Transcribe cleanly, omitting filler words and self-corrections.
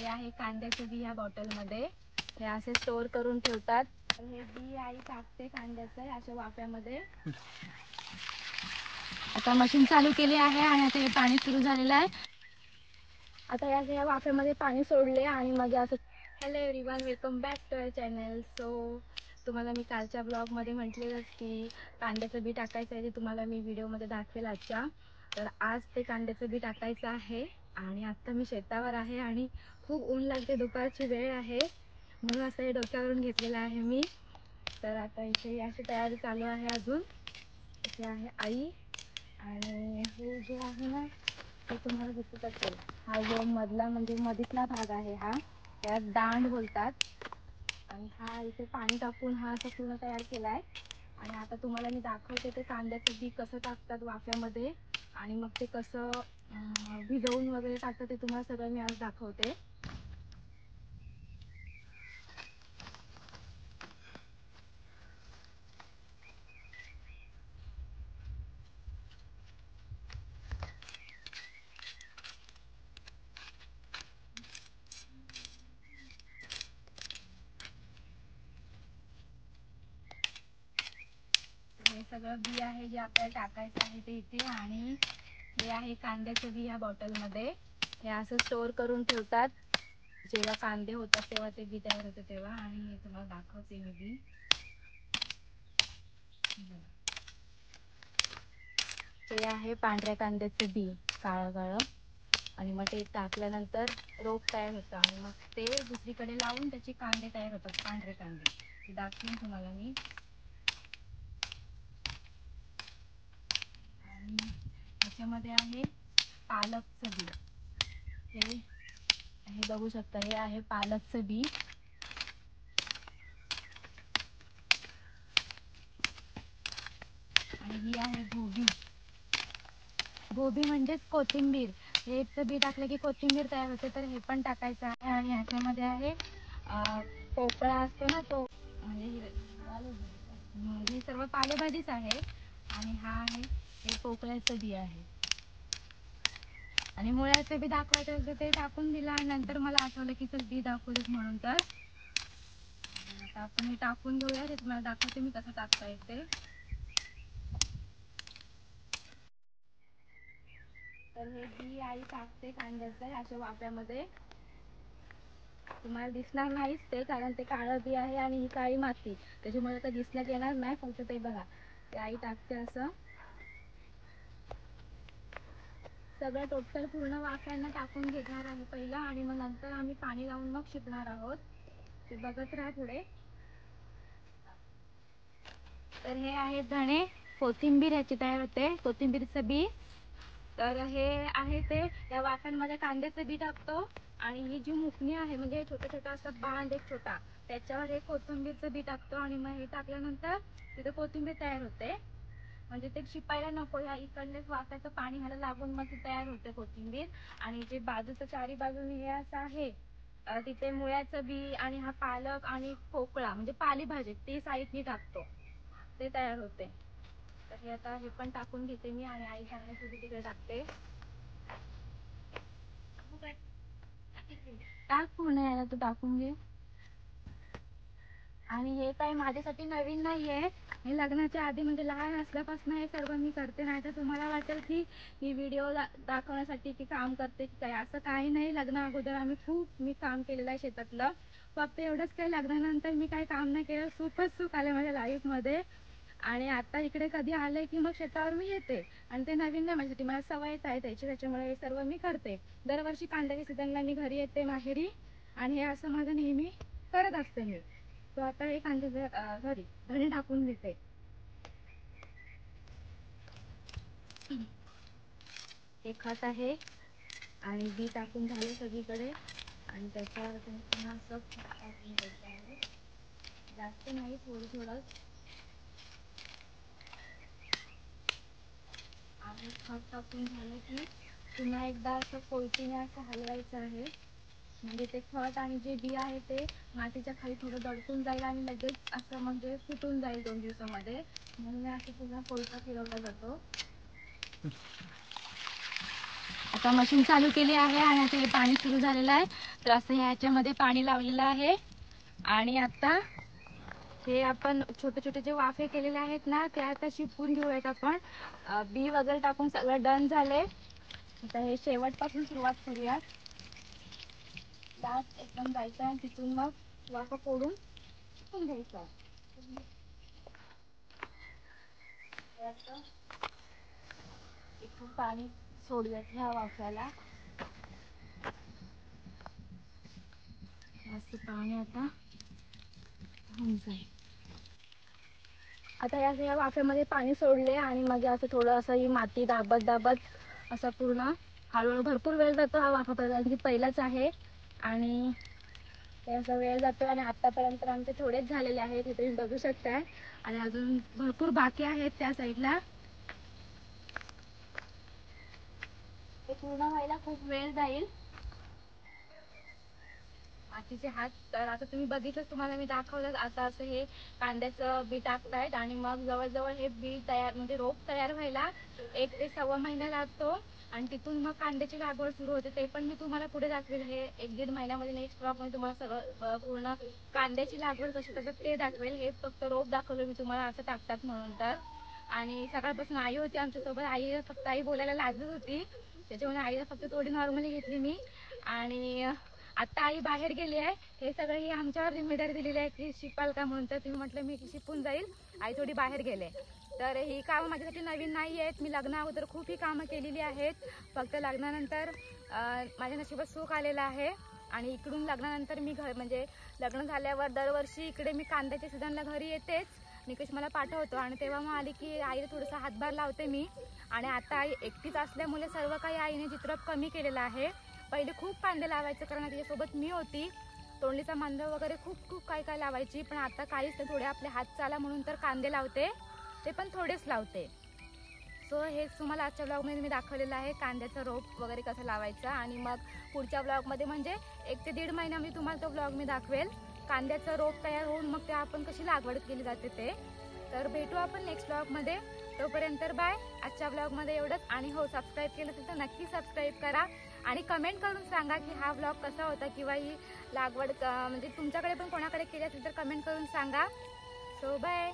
हे आहे कांद्याचे बी या बॉटलमध्ये. हे असे स्टोर करून ठेवतात. हे बी आई टाकते कांद्याचं अशा वाफ्यामध्ये. आता मशीन चालू केली आहे आणि आता हे पाणी सुरू झालेलं आहे. आता या वाफ्यामध्ये पाणी सोडले आणि मग असं. Hello everyone, welcome back to our channel. So तुम्हाला मी कालच्या ब्लॉगमध्ये म्हटलेलंच की कांद्याचं बी टाकायचं आहे, ते तुम्हाला मी व्हिडिओमध्ये दाखवेल आजच्या. तर आज ते कांद्याचं बी टाकायचं आहे आणि आता मी शेतावर आहे आणि खूप ऊन लागते, दुपारची वेळ आहे म्हणून असं हे डोक्यावरून घेतलेलं आहे मी. तर आता इथे अशी तयारी चालू आहे. अजून इथे आहे आई आणि हे जे आहे ना ते तुम्हाला दिसत असेल, हा जो मधला म्हणजे मधीतला भाग आहे हा, त्यात दांड बोलतात. आणि हा इथे पाणी टाकून हा असा पूर्ण तयार केलाय. आणि आता तुम्हाला मी दाखवते ते कांद्याचं बी कसं टाकतात वाफ्यामध्ये आणि मग ते कसं भिजवून वगैरे टाकतात, ते तुम्हाला सगळं मी आज दाखवते. हे सगळं बी आहे जे आपल्याला टाकायचं आहे ते इथे. आणि हे आहे कांद्याचं बी या बॉटलमध्ये. हे असं स्टोर करून ठेवतात. जेव्हा कांदे होतात तेव्हा ते बी तयार होते तेव्हा. आणि हे तुम्हाला दाखवते मी बी. हे आहे पांढऱ्या कांद्याचं बी, काळं काळं. आणि मग ते टाकल्यानंतर रोप तयार होतं आणि मग ते दुसरीकडे लावून त्याचे कांदे तयार होतात, पांढरे कांदे. ते दाखवेन तुम्हाला मी. आणि त्याच्यामध्ये आहे पालकचं बी. हे बघू शकता, हे आहे पालकचं बी. आणि ही आहे गोबी. गोबी म्हणजेच कोथिंबीर. हे बी टाकलं की कोथिंबीर तयार होते, तर हे पण टाकायचं आहे. आणि ह्याच्यामध्ये आहे पोकळा असतो ना तो, म्हणजे ही सर्व पालेभाजीच आहे. आणि हा आहे हे पोकळ्याचं बी आहे. आणि मुळ्याचं बी दाखवायचं होतं, ते टाकून दिलं आणि नंतर मला आठवलं की चल बी दाखवलंच म्हणून. तर आता आपण हे टाकून घेऊया. ते तुम्हाला दाखवते मी कसं टाकता येते. तर हे बी आई टाकते कांद्याचं अशा वाफ्यामध्ये. तुम्हाला दिसणार नाहीच ते, कारण ते काळं बी आहे आणि ही काळी माती, त्याच्यामुळे तर दिसण्यात येणार नाही. फक्त ते बघा, ते आई टाकते असं सगळं टोटल पूर्ण वाफ्यांना टाकून घेणार आहे पहिला. आणि मग नंतर आम्ही पाणी लावून मग शिजणार आहोत. ते बघत राहा पुढे. तर हे आहे धणे, कोथिंबीर ह्याची तयार होते, कोथिंबीरचं बी. तर हे आहे ते या वाफ्यांमध्ये कांद्याचं बी टाकतो. आणि ही जी मुकणी आहे, म्हणजे छोटा छोटा असा बांध एक छोटा, त्याच्यावर हे कोथिंबीरचं बी टाकतो. आणि मग हे टाकल्यानंतर तिथे कोथिंबीर तयार होते. म्हणजे ते शिपायला नको, या इकडलेच वाफ्याचं पाणी ह्याला लागून मग ती तयार होते कोथिंबीर. आणि जे बाजूचं चारी बाजूने हे असं आहे, तिथे मुळ्याचं बी आणि हा पालक आणि पोकळा म्हणजे पालेभाजी ते साईडनी टाकतो, ते तयार होते. तर हे आता हे पण टाकून घेते मी. आणि आई सांगण्यासाठी तिकडे टाकते. टाक पूर्ण, याला तू टाकून घे. आणि हे काही माझ्यासाठी नवीन नाहीये, हे लग्नाच्या आधी म्हणजे लहान असल्यापासून हे सर्व मी करते. नाही तर तुम्हाला वाटेल की ही व्हिडिओ दाखवण्यासाठी की काम करते की काय, असं काही नाही. लग्ना अगोदर मी काम केलेलं आहे शेतातलं. फक्त एवढंच काही, लग्नानंतर मी काही काम नाही केलं. खूपच सुख आले माझ्या लाईफ मध्ये. आणि आता इकडे कधी आले की मग शेतावर मी येते. आणि ते नवीन नाही माझ्यासाठी, मला सवयच आहे त्याची, त्याच्यामुळे हे सर्व मी करते. दरवर्षी कांद्याच्या सीझनला मी घरी येते माहेरी. आणि हे असं माझं नेहमी करत असते मी. तो आता हे कांदे धणे टाकून घेते. हे खत आहे आणि बी टाकून झाले सगळीकडे. आणि त्याच्यावर पुन्हा असं टाकून द्यायचं आहे, जास्त नाही, थोडं थोडं. आणि खत टाकून झालं की पुन्हा एकदा असं कोयतीने असं हलवायचं आहे. म्हणजे ते खत आणि जे बी आहे ते मातीच्या खाली थोडं दडपून जाईल आणि लगेच असं म्हणजे फुटून जाईल 2 दिवसामध्ये. म्हणून असं पुन्हा कोयता फिरवला जातो. आता मशीन चालू केली आहे आणि आता हे पाणी सुरू झालेलं आहे. तर असं ह्याच्यामध्ये पाणी लावलेलं आहे आणि आता हे आपण छोटे छोटे जे वाफे केलेले आहेत ना ते आता शिपून घेऊयात आपण. बी वगैरे टाकून सगळं डन झाले. आता हे शेवटपासून सुरुवात करूया. लास्ट एकदम जायचं आणि तिथून मग वाफा फोडून घ्यायचं. इथून पाणी सोडूयात ह्या वाफ्याला. असं पाणी आता होऊन जाईल. आता या वाफ्यामध्ये पाणी सोडले आणि मग असं थोडं असं ही माती दाबत दाबत असं पूर्ण हळूहळू भरपूर वेळ जातो हा वाफा की पहिलाच आहे आणि असा वेळ जातो. आणि आतापर्यंत आमचे थोडेच झालेले आहेत हे तुम्ही बघू शकताय आणि अजून भरपूर बाकी आहेत त्या साईडला. हे पूर्ण व्हायला खूप वेळ जाईल. मातीचे हात तर आता तुम्ही बघितलं, तुम्हाला मी दाखवलं. आता असं हे कांद्याचं बी टाकतायत आणि मग जवळजवळ हे बी तयार म्हणजे रोप तयार व्हायला 1 ते 1.25 महिना लागतो आणि तिथून मग कांद्याची लागवड सुरू होते. ते पण मी तुम्हाला पुढे दाखवेल. हे 1-1.5 महिन्यामध्ये नेक्स्ट ब्लॉग मध्ये तुम्हाला सगळं पूर्ण कांद्याची लागवड कशी करतात ते दाखवेल. हे फक्त रोप दाखवलं मी तुम्हाला असं टाकतात म्हणून. तर आणि सकाळपासून आई होती आमच्यासोबत. आई बोलायला लाजत होती, त्याच्यामुळे आईला फक्त थोडी नॉर्मली घेतली मी. आणि आता आई बाहेर गेली आहे. हे सगळं ही आमच्यावर जिम्मेदारी दिलेली आहे की शिपाल का म्हणून. तर तुम्ही म्हटलं मी शिपून जाईल. आई थोडी बाहेर गेले. तर ही कामं माझ्यासाठी नवीन नाही आहेत. मी लग्ना अगोदर खूप ही कामं केलेली आहेत. फक्त लग्नानंतर माझ्या नशिबात सुख आलेलं आहे. आणि इकडून लग्नानंतर मी म्हणजे लग्न झाल्यावर दरवर्षी इकडे मी कांद्याच्या सीझनला घरी येतेच. निकेश मला पाठवतो आणि तेव्हा मग आली की आईला थोडासा हातभार लावते मी. आणि आता आई एकटीच असल्यामुळे सर्व काही आईने चित्रप कमी केलेलं आहे. पहिले खूप कांदे लावायचं कारण तिच्यासोबत मी होती. तोंडलीचा मांजर वगैरे खूप काय लावायची. पण आता काहीच नाही. थोडे आपले हात चाला म्हणून तर कांदे लावते, ते पण थोडेच लावते. सो हेच तुम्हाला आजच्या ब्लॉगमध्ये मी दाखवलेलं आहे, कांद्याचं रोप वगैरे कसं लावायचं. आणि मग पुढच्या ब्लॉगमध्ये म्हणजे 1 ते 1.5 महिन्यामध्ये तुम्हाला तो ब्लॉग मी दाखवेल. कांद्याचं रोप तयार होऊन मग ते आपण कशी लागवड केली जाते ते. तर भेटू आपण नेक्स्ट ब्लॉगमध्ये. तोपर्यंत बाय. आजच्या ब्लॉगमध्ये एवढंच. आणि हो, सबस्क्राईब केलं असेल तर नक्की सबस्क्राईब करा आणि कमेंट करून सांगा की हा ब्लॉग कसा होता किंवा ही लागवड म्हणजे तुमच्याकडे पण कोणाकडे केली असेल तर कमेंट करून सांगा. So bye.